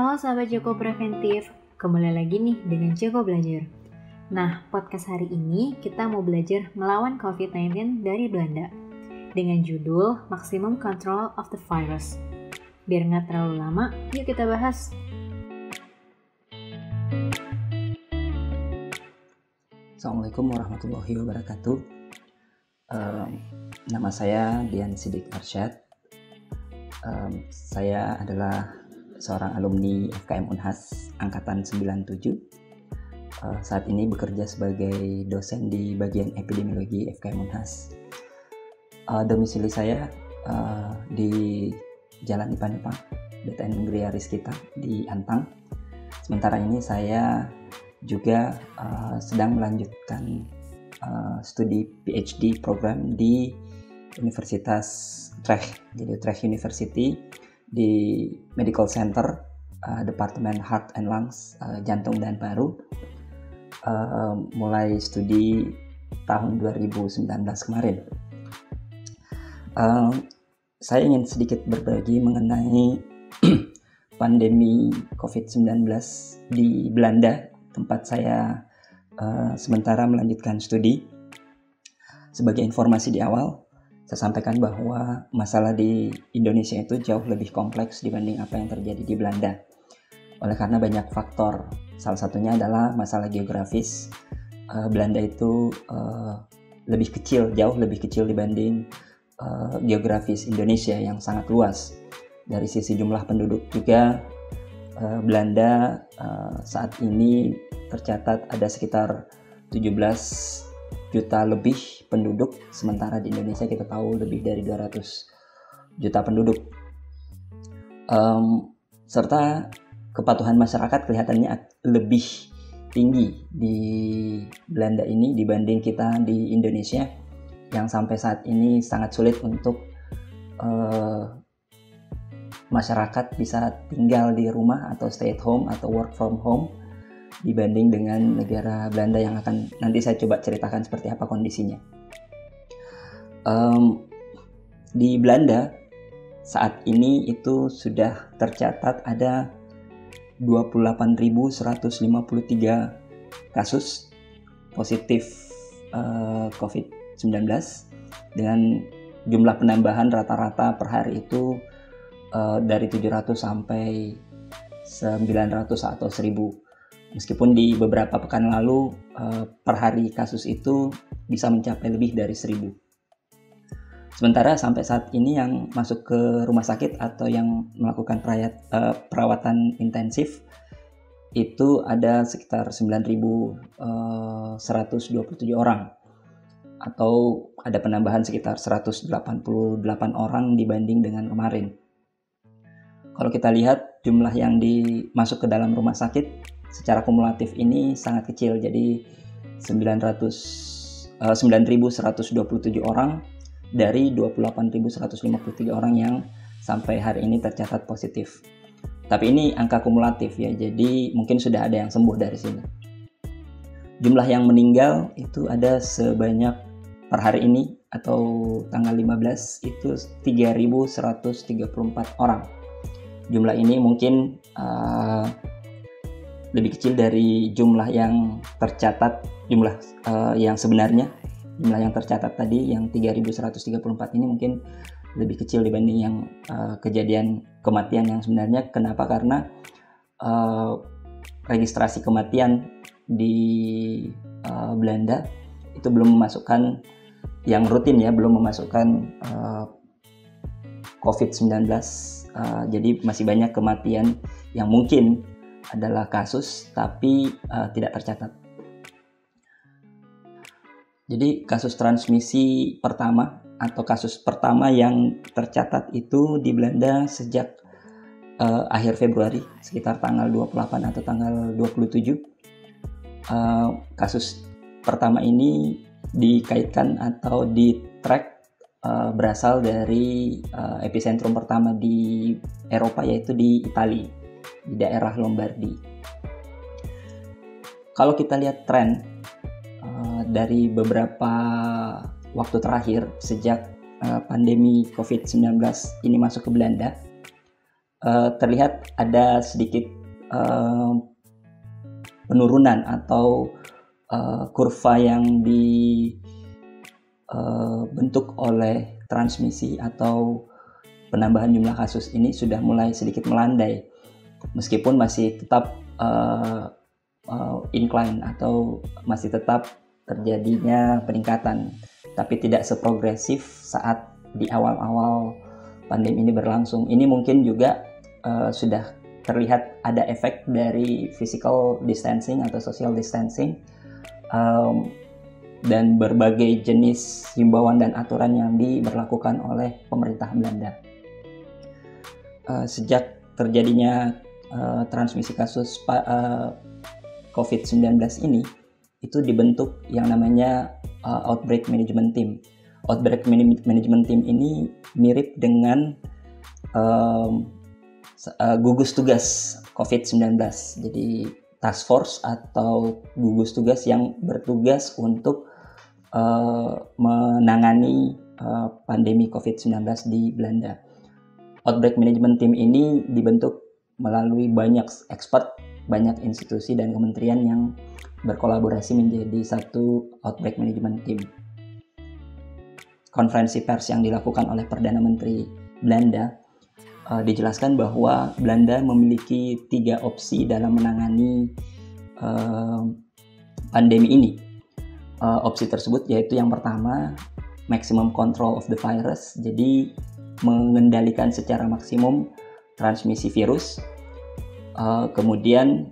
Halo sahabat Joko Preventif, kembali lagi nih dengan Joko Belajar. Nah, podcast hari ini kita mau belajar melawan COVID-19 dari Belanda dengan judul Maximum Control of the Virus. Biar nggak terlalu lama, yuk kita bahas. Assalamualaikum warahmatullahi wabarakatuh. Nama saya Dian Sidik Arsyad. Saya adalah seorang alumni FKM Unhas Angkatan 97. Saat ini bekerja sebagai dosen di bagian epidemiologi FKM Unhas. Domisili saya di Jalan Ipanepang, BTN Negeri Ariskita di Antang. Sementara ini saya juga sedang melanjutkan studi PhD program di Universitas Utrecht, jadi Utrecht University di Medical Center Departemen Heart and Lungs, Jantung dan Paru, mulai studi tahun 2019 kemarin. Saya ingin sedikit berbagi mengenai pandemi COVID-19 di Belanda, tempat saya sementara melanjutkan studi. Sebagai informasi di awal, saya sampaikan bahwa masalah di Indonesia itu jauh lebih kompleks dibanding apa yang terjadi di Belanda. Oleh karena banyak faktor, salah satunya adalah masalah geografis. Belanda itu lebih kecil, jauh lebih kecil dibanding geografis Indonesia yang sangat luas. Dari sisi jumlah penduduk juga, Belanda saat ini tercatat ada sekitar 17 juta lebih penduduk, sementara di Indonesia kita tahu lebih dari 200 juta penduduk. Serta kepatuhan masyarakat kelihatannya lebih tinggi di Belanda ini dibanding kita di Indonesia, yang sampai saat ini sangat sulit untuk masyarakat bisa tinggal di rumah atau stay at home atau work from home dibanding dengan negara Belanda, yang akan nanti saya coba ceritakan seperti apa kondisinya. Di Belanda saat ini itu sudah tercatat ada 28.153 kasus positif COVID-19 dengan jumlah penambahan rata-rata per hari itu dari 700 sampai 900 atau 1000. Meskipun di beberapa pekan lalu per hari kasus itu bisa mencapai lebih dari 1000. Sementara sampai saat ini yang masuk ke rumah sakit atau yang melakukan perawatan intensif itu ada sekitar 9.127 orang, atau ada penambahan sekitar 188 orang dibanding dengan kemarin. Kalau kita lihat jumlah yang masuk ke dalam rumah sakit secara kumulatif ini sangat kecil, jadi 9.127 orang dari 28.153 orang yang sampai hari ini tercatat positif. Tapi ini angka kumulatif ya, jadi mungkin sudah ada yang sembuh dari sini. Jumlah yang meninggal itu ada sebanyak per hari ini atau tanggal 15 itu 3.134 orang. Jumlah ini mungkin lebih kecil dari jumlah yang tercatat, yang sebenarnya. Jumlah yang tercatat tadi yang 3.134 ini mungkin lebih kecil dibanding yang kejadian kematian yang sebenarnya. Kenapa? Karena registrasi kematian di Belanda itu belum memasukkan yang rutin ya, belum memasukkan COVID-19. Jadi masih banyak kematian yang mungkin adalah kasus tapi tidak tercatat. Jadi kasus transmisi pertama atau kasus pertama yang tercatat itu di Belanda sejak akhir Februari, sekitar tanggal 28 atau tanggal 27. Kasus pertama ini dikaitkan atau di-track berasal dari epicentrum pertama di Eropa, yaitu di Italia, di daerah Lombardi. Kalau kita lihat tren dari beberapa waktu terakhir sejak pandemi COVID-19 ini masuk ke Belanda, terlihat ada sedikit penurunan atau kurva yang dibentuk oleh transmisi atau penambahan jumlah kasus ini sudah mulai sedikit melandai, meskipun masih tetap incline atau masih tetap terjadinya peningkatan, tapi tidak seprogresif saat di awal-awal pandemi ini berlangsung. Ini mungkin juga sudah terlihat ada efek dari physical distancing atau social distancing dan berbagai jenis himbauan dan aturan yang diberlakukan oleh pemerintah Belanda. Sejak terjadinya transmisi kasus COVID-19 ini, itu dibentuk yang namanya Outbreak Management Team. Outbreak Management Team ini mirip dengan gugus tugas COVID-19. Jadi task force atau gugus tugas yang bertugas untuk menangani pandemi COVID-19 di Belanda. Outbreak Management Team ini dibentuk melalui banyak expert, banyak institusi dan kementerian yang berkolaborasi menjadi satu Outbreak Management Team. Konferensi pers yang dilakukan oleh Perdana Menteri Belanda dijelaskan bahwa Belanda memiliki 3 opsi dalam menangani pandemi ini. Opsi tersebut yaitu yang pertama, maximum control of the virus, jadi mengendalikan secara maksimum transmisi virus. Kemudian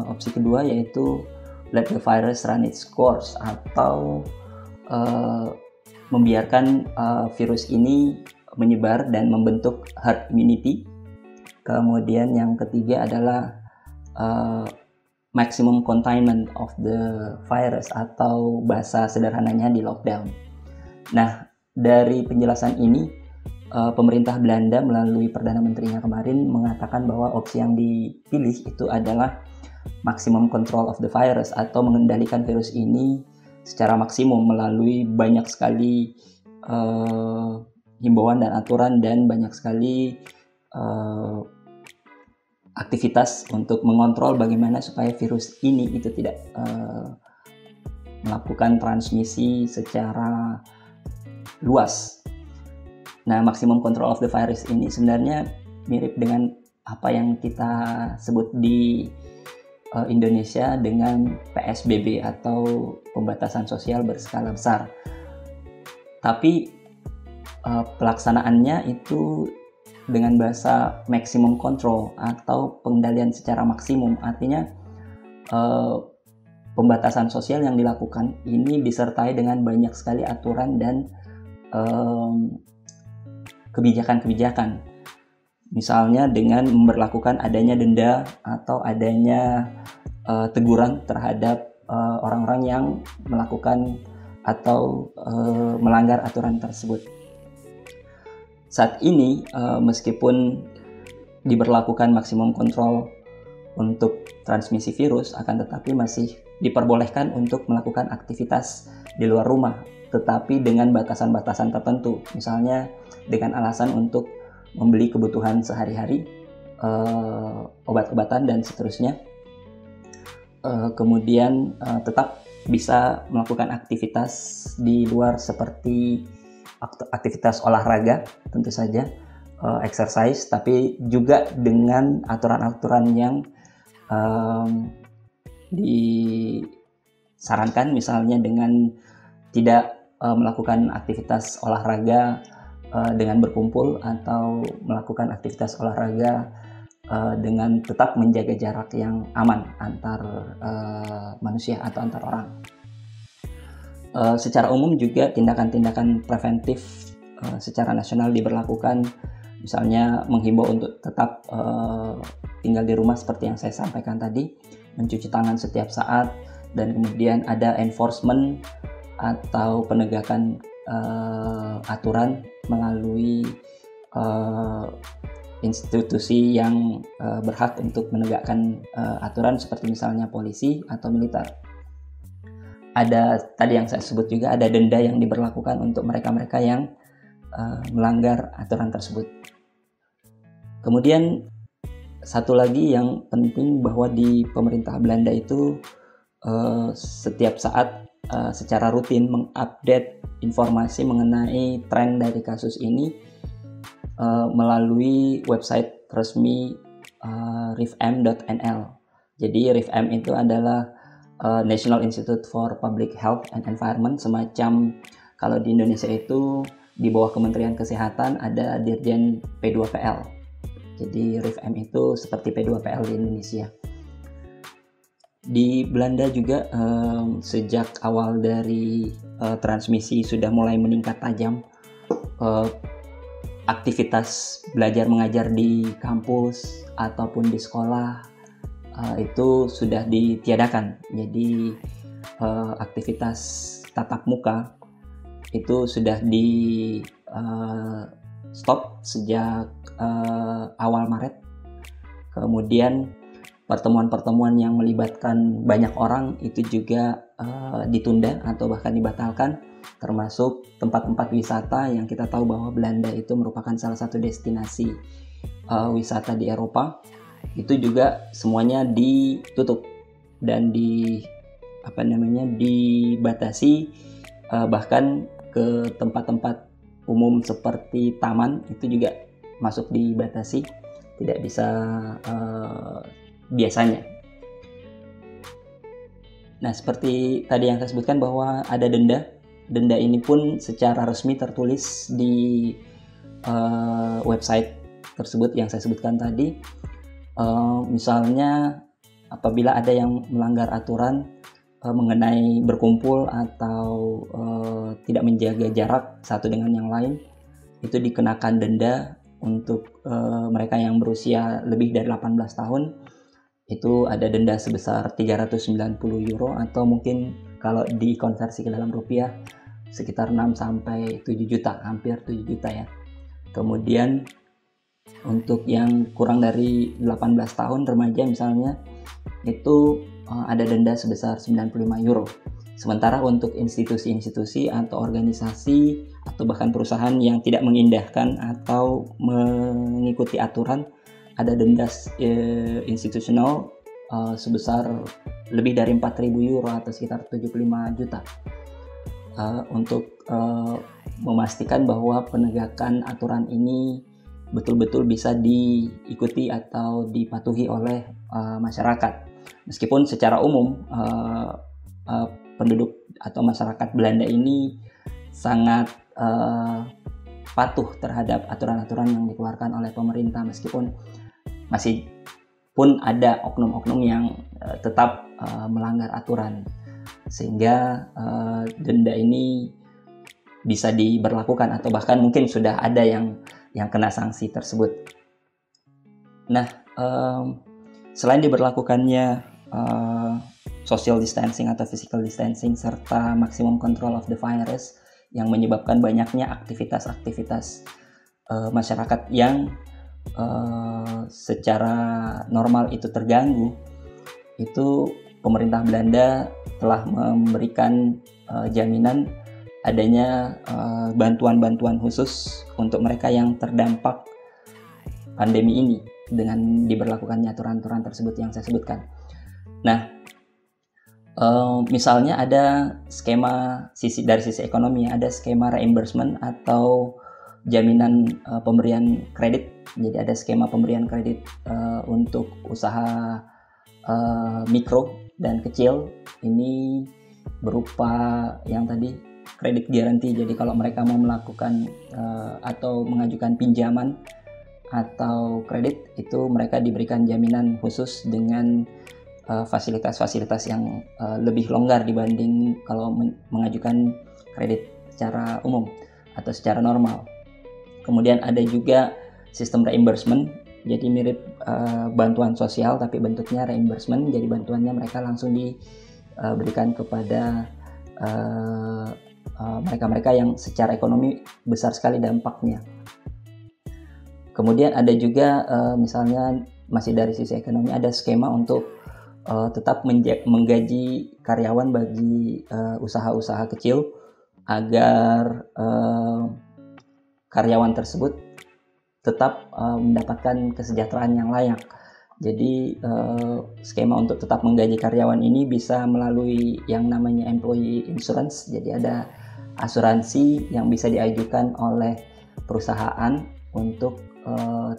opsi kedua yaitu let the virus run its course, atau membiarkan virus ini menyebar dan membentuk herd immunity. Kemudian yang ketiga adalah maximum containment of the virus, atau bahasa sederhananya di lockdown. Nah, dari penjelasan ini pemerintah Belanda melalui Perdana Menterinya kemarin mengatakan bahwa opsi yang dipilih itu adalah maximum control of the virus, atau mengendalikan virus ini secara maksimum melalui banyak sekali himbauan dan aturan dan banyak sekali aktivitas untuk mengontrol bagaimana supaya virus ini itu tidak melakukan transmisi secara luas. Nah, maximum control of the virus ini sebenarnya mirip dengan apa yang kita sebut di Indonesia dengan PSBB atau pembatasan sosial berskala besar. Tapi pelaksanaannya itu dengan bahasa maximum control atau pengendalian secara maksimum. Artinya pembatasan sosial yang dilakukan ini disertai dengan banyak sekali aturan dan kebijakan-kebijakan. Misalnya dengan memberlakukan adanya denda atau adanya teguran terhadap orang-orang yang melakukan atau melanggar aturan tersebut. Saat ini meskipun diberlakukan maksimum kontrol untuk transmisi virus, akan tetapi masih diperbolehkan untuk melakukan aktivitas di luar rumah, tetapi dengan batasan-batasan tertentu. Misalnya dengan alasan untuk membeli kebutuhan sehari-hari, obat-obatan dan seterusnya. Kemudian tetap bisa melakukan aktivitas di luar seperti aktivitas olahraga, tentu saja exercise, tapi juga dengan aturan-aturan yang disarankan, misalnya dengan tidak melakukan aktivitas olahraga dengan berkumpul, atau melakukan aktivitas olahraga dengan tetap menjaga jarak yang aman antar manusia atau antar orang. Secara umum juga tindakan-tindakan preventif secara nasional diberlakukan, misalnya menghimbau untuk tetap tinggal di rumah seperti yang saya sampaikan tadi, mencuci tangan setiap saat, dan kemudian ada enforcement atau penegakan aturan melalui institusi yang berhak untuk menegakkan aturan, seperti misalnya polisi atau militer. Ada tadi yang saya sebut juga, ada denda yang diberlakukan untuk mereka-mereka yang melanggar aturan tersebut. Kemudian satu lagi yang penting bahwa di pemerintah Belanda itu setiap saat secara rutin mengupdate informasi mengenai tren dari kasus ini melalui website resmi rifm.nl. Jadi rifm itu adalah National Institute for Public Health and Environment, semacam kalau di Indonesia itu di bawah Kementerian Kesehatan ada Dirjen P2PL. Jadi rifm itu seperti P2PL di Indonesia. Di Belanda juga sejak awal dari transmisi sudah mulai meningkat tajam. Aktivitas belajar mengajar di kampus ataupun di sekolah itu sudah ditiadakan. Jadi aktivitas tatap muka itu sudah di stop sejak awal Maret. Kemudian pertemuan-pertemuan yang melibatkan banyak orang itu juga ditunda atau bahkan dibatalkan, termasuk tempat-tempat wisata yang kita tahu bahwa Belanda itu merupakan salah satu destinasi wisata di Eropa. Itu juga semuanya ditutup dan dibatasi, bahkan ke tempat-tempat umum seperti taman itu juga masuk dibatasi, tidak bisa biasanya. Nah, seperti tadi yang saya sebutkan bahwa ada denda ini pun secara resmi tertulis di website tersebut yang saya sebutkan tadi. Misalnya apabila ada yang melanggar aturan mengenai berkumpul atau tidak menjaga jarak satu dengan yang lain, itu dikenakan denda. Untuk mereka yang berusia lebih dari 18 tahun itu ada denda sebesar 390 euro atau mungkin kalau dikonversi ke dalam rupiah sekitar 6-7 juta, hampir 7 juta ya. Kemudian untuk yang kurang dari 18 tahun remaja misalnya itu ada denda sebesar 95 euro. Sementara untuk institusi-institusi atau organisasi atau bahkan perusahaan yang tidak mengindahkan atau mengikuti aturan ada denda institusional sebesar lebih dari 4.000 euro atau sekitar 75 juta. Untuk memastikan bahwa penegakan aturan ini betul-betul bisa diikuti atau dipatuhi oleh masyarakat. Meskipun secara umum penduduk atau masyarakat Belanda ini sangat patuh terhadap aturan-aturan yang dikeluarkan oleh pemerintah, meskipun masih pun ada oknum-oknum yang tetap melanggar aturan, sehingga denda ini bisa diberlakukan atau bahkan mungkin sudah ada yang kena sanksi tersebut. Nah, selain diberlakukannya social distancing atau physical distancing serta maximum control of the virus yang menyebabkan banyaknya aktivitas-aktivitas masyarakat yang secara normal itu terganggu, itu pemerintah Belanda telah memberikan jaminan adanya bantuan-bantuan khusus untuk mereka yang terdampak pandemi ini dengan diberlakukannya aturan-aturan tersebut yang saya sebutkan. Nah, misalnya ada skema dari sisi ekonomi, ada skema reimbursement atau jaminan pemberian kredit. Jadi ada skema pemberian kredit untuk usaha mikro dan kecil. Ini berupa yang tadi kredit garansi. Jadi kalau mereka mau melakukan atau mengajukan pinjaman atau kredit, itu mereka diberikan jaminan khusus dengan fasilitas-fasilitas yang lebih longgar dibanding kalau mengajukan kredit secara umum atau secara normal. Kemudian ada juga sistem reimbursement, jadi mirip bantuan sosial tapi bentuknya reimbursement. Jadi bantuannya mereka langsung diberikan kepada mereka-mereka yang secara ekonomi besar sekali dampaknya. Kemudian ada juga misalnya masih dari sisi ekonomi, ada skema untuk tetap menggaji karyawan bagi usaha-usaha kecil agar karyawan tersebut tetap mendapatkan kesejahteraan yang layak. Jadi skema untuk tetap menggaji karyawan ini bisa melalui yang namanya employee insurance. Jadi ada asuransi yang bisa diajukan oleh perusahaan untuk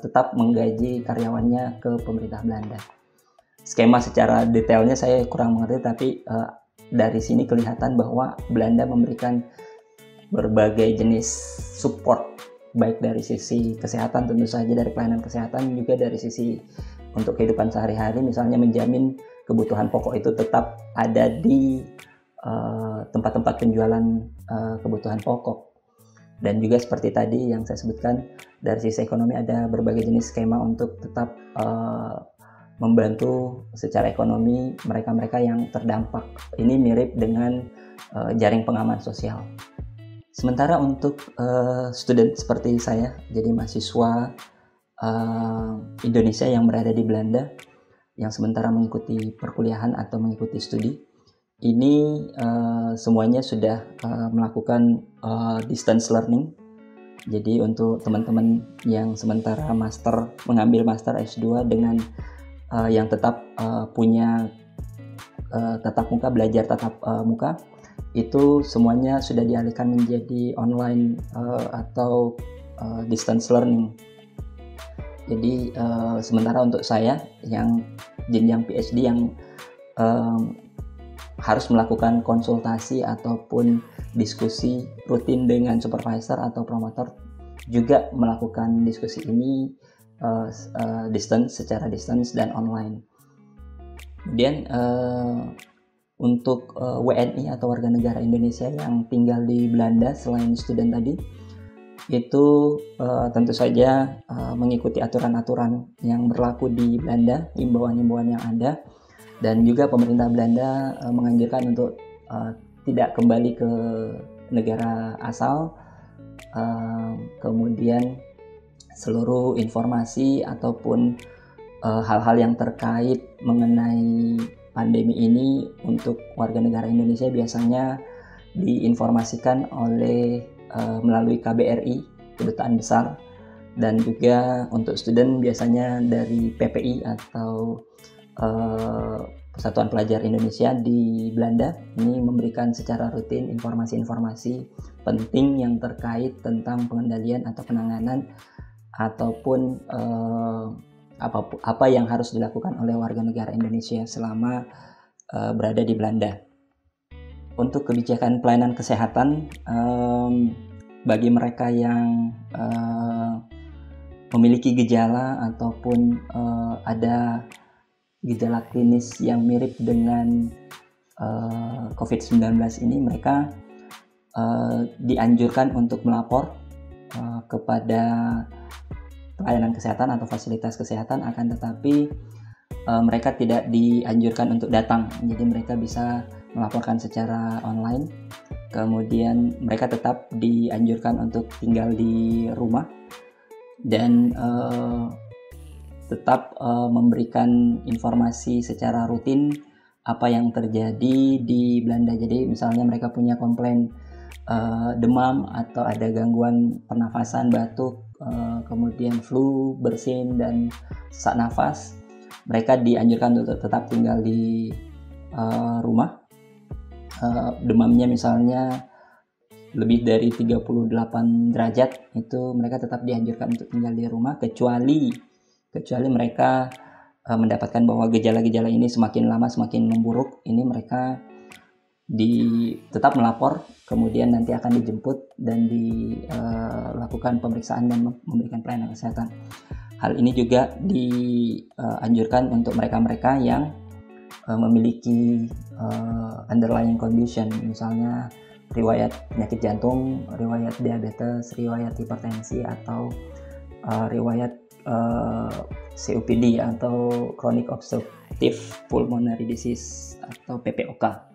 tetap menggaji karyawannya ke pemerintah Belanda. Skema secara detailnya saya kurang mengerti, tapi dari sini kelihatan bahwa Belanda memberikan berbagai jenis support, baik dari sisi kesehatan tentu saja, dari pelayanan kesehatan, juga dari sisi untuk kehidupan sehari-hari, misalnya menjamin kebutuhan pokok itu tetap ada di tempat-tempat penjualan kebutuhan pokok. Dan juga seperti tadi yang saya sebutkan, dari sisi ekonomi ada berbagai jenis skema untuk tetap membantu secara ekonomi mereka-mereka yang terdampak. Ini mirip dengan jaring pengaman sosial. Sementara untuk student seperti saya, jadi mahasiswa Indonesia yang berada di Belanda, yang sementara mengikuti perkuliahan atau mengikuti studi, ini semuanya sudah melakukan distance learning. Jadi untuk teman-teman yang sementara mengambil master S2 dengan yang tetap punya tatap muka, belajar tatap muka, itu semuanya sudah dialihkan menjadi online atau distance learning. Jadi sementara untuk saya yang jenjang PhD yang harus melakukan konsultasi ataupun diskusi rutin dengan supervisor atau promotor, juga melakukan diskusi ini secara distance dan online. Kemudian untuk WNI atau warga negara Indonesia yang tinggal di Belanda selain student tadi, itu tentu saja mengikuti aturan-aturan yang berlaku di Belanda, imbauan-imbauan yang ada, dan juga pemerintah Belanda menganjurkan untuk tidak kembali ke negara asal. Kemudian seluruh informasi ataupun hal-hal yang terkait mengenai pandemi ini untuk warga negara Indonesia biasanya diinformasikan oleh melalui KBRI, Kedutaan Besar, dan juga untuk student biasanya dari PPI atau Persatuan Pelajar Indonesia di Belanda. Ini memberikan secara rutin informasi-informasi penting yang terkait tentang pengendalian atau penanganan ataupun apa yang harus dilakukan oleh warga negara Indonesia selama berada di Belanda. Untuk kebijakan pelayanan kesehatan, bagi mereka yang memiliki gejala ataupun ada gejala klinis yang mirip dengan COVID-19 ini, mereka dianjurkan untuk melapor kepada pelayanan kesehatan atau fasilitas kesehatan, akan tetapi mereka tidak dianjurkan untuk datang. Jadi mereka bisa melaporkan secara online. Kemudian mereka tetap dianjurkan untuk tinggal di rumah dan tetap memberikan informasi secara rutin apa yang terjadi di Belanda. Jadi misalnya mereka punya komplain demam atau ada gangguan pernafasan, batuk, kemudian flu, bersin, dan sesak nafas, mereka dianjurkan untuk tetap tinggal di rumah. Demamnya misalnya lebih dari 38 derajat, itu mereka tetap dianjurkan untuk tinggal di rumah, kecuali mereka mendapatkan bahwa gejala-gejala ini semakin lama semakin memburuk. Ini mereka tetap melapor, kemudian nanti akan dijemput dan dilakukan pemeriksaan dan memberikan pelayanan kesehatan. Hal ini juga dianjurkan untuk mereka-mereka yang memiliki underlying condition, misalnya riwayat penyakit jantung, riwayat diabetes, riwayat hipertensi, atau riwayat COPD atau chronic obstructive pulmonary disease atau PPOK.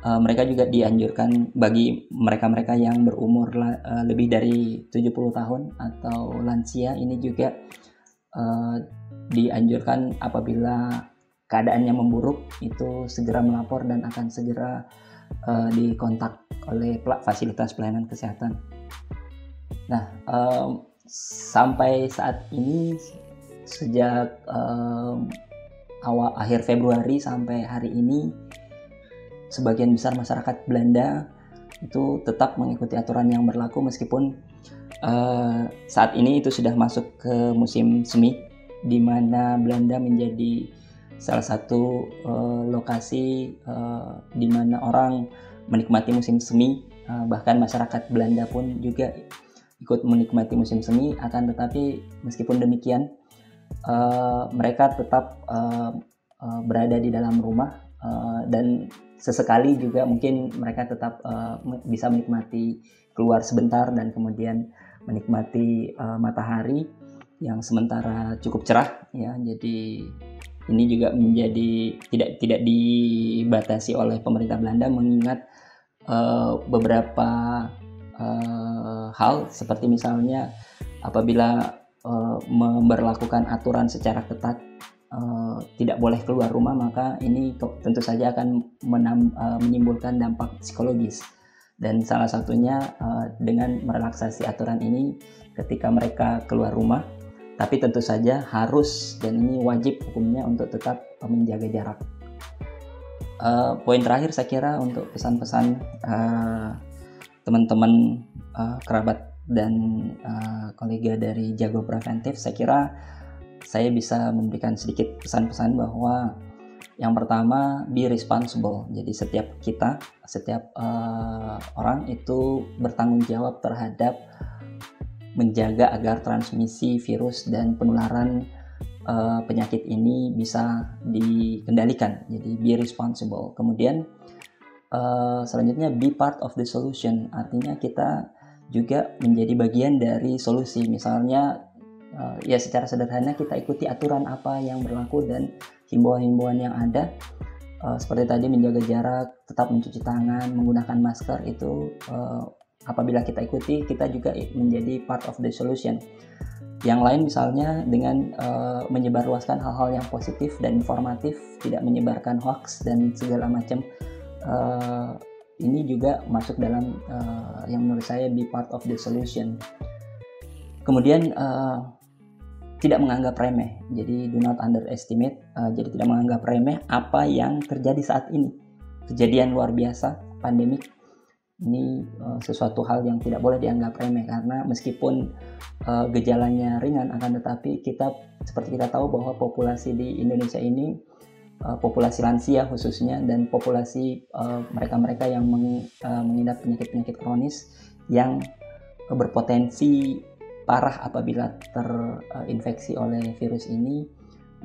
Mereka juga dianjurkan, bagi mereka-mereka yang berumur lebih dari 70 tahun atau lansia, ini juga dianjurkan apabila keadaannya memburuk itu segera melapor dan akan segera dikontak oleh fasilitas pelayanan kesehatan. Nah, sampai saat ini sejak akhir Februari sampai hari ini, sebagian besar masyarakat Belanda itu tetap mengikuti aturan yang berlaku meskipun saat ini itu sudah masuk ke musim semi, di mana Belanda menjadi salah satu lokasi di mana orang menikmati musim semi. Bahkan masyarakat Belanda pun juga ikut menikmati musim semi. Akan tetapi meskipun demikian, mereka tetap berada di dalam rumah, dan sesekali juga mungkin mereka tetap bisa menikmati keluar sebentar dan kemudian menikmati matahari yang sementara cukup cerah ya. Jadi ini juga menjadi tidak dibatasi oleh pemerintah Belanda, mengingat beberapa hal seperti misalnya apabila memberlakukan aturan secara ketat, tidak boleh keluar rumah, maka ini tentu saja akan menimbulkan dampak psikologis. Dan salah satunya dengan merelaksasi aturan ini ketika mereka keluar rumah, tapi tentu saja harus, dan ini wajib hukumnya, untuk tetap menjaga jarak. Poin terakhir saya kira untuk pesan-pesan teman-teman, kerabat dan kolega dari Jago Preventif, saya kira saya bisa memberikan sedikit pesan-pesan bahwa yang pertama, be responsible. Jadi setiap orang itu bertanggung jawab terhadap menjaga agar transmisi virus dan penularan penyakit ini bisa dikendalikan. Jadi be responsible. Kemudian selanjutnya be part of the solution. Artinya kita juga menjadi bagian dari solusi. Misalnya ya secara sederhana kita ikuti aturan apa yang berlaku dan himbauan-himbauan yang ada, seperti tadi menjaga jarak, tetap mencuci tangan, menggunakan masker. Itu apabila kita ikuti, kita juga menjadi part of the solution. Yang lain misalnya dengan menyebarluaskan hal-hal yang positif dan informatif, tidak menyebarkan hoax dan segala macam, ini juga masuk dalam yang menurut saya be part of the solution. Kemudian tidak menganggap remeh, jadi do not underestimate, jadi tidak menganggap remeh apa yang terjadi saat ini. Kejadian luar biasa, pandemik, ini sesuatu hal yang tidak boleh dianggap remeh, karena meskipun gejalanya ringan, akan tetapi seperti kita tahu bahwa populasi di Indonesia ini, populasi lansia khususnya, dan populasi mereka-mereka yang mengidap penyakit-penyakit kronis yang berpotensi parah apabila terinfeksi oleh virus ini,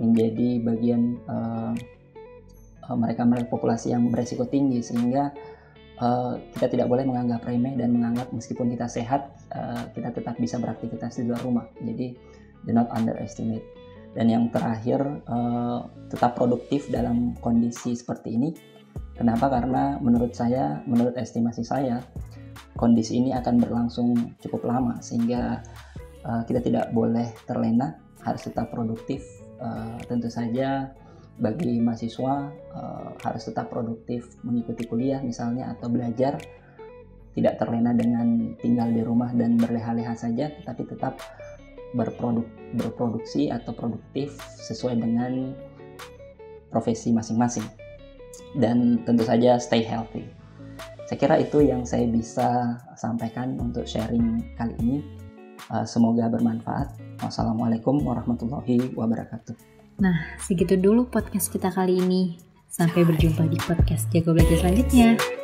menjadi bagian mereka populasi yang beresiko tinggi, sehingga kita tidak boleh menganggap remeh dan menganggap meskipun kita sehat, kita tetap bisa beraktivitas di luar rumah. Jadi do not underestimate. Dan yang terakhir, tetap produktif dalam kondisi seperti ini. Kenapa? Karena menurut estimasi saya, kondisi ini akan berlangsung cukup lama, sehingga kita tidak boleh terlena, harus tetap produktif. Tentu saja bagi mahasiswa harus tetap produktif mengikuti kuliah misalnya, atau belajar, tidak terlena dengan tinggal di rumah dan berleha-leha saja, tetapi tetap berproduksi atau produktif sesuai dengan profesi masing-masing. Dan tentu saja stay healthy. Saya kira itu yang saya bisa sampaikan untuk sharing kali ini. Semoga bermanfaat. Wassalamualaikum warahmatullahi wabarakatuh. Nah, segitu dulu podcast kita kali ini. Sampai berjumpa di podcast Jago Belajar selanjutnya.